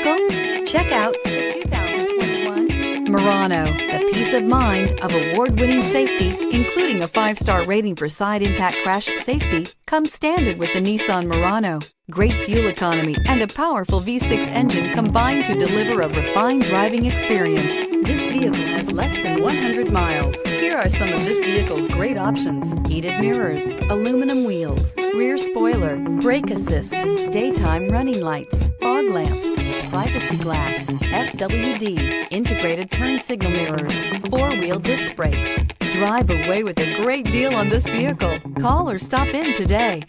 vehicle? Check out the 2021 Murano, the peace of mind of award-winning safety, including a 5-star rating for side impact crash safety, comes standard with the Nissan Murano. Great fuel economy and a powerful V6 engine combine to deliver a refined driving experience. This vehicle has less than 100 miles. Here are some of this vehicle's great options: heated mirrors, aluminum wheels, rear spoiler, brake assist, daytime running lights, fog lamps, privacy glass, FWD, integrated turn signal mirrors, 4-wheel disc brakes. Drive away with a great deal on this vehicle. Call or stop in today.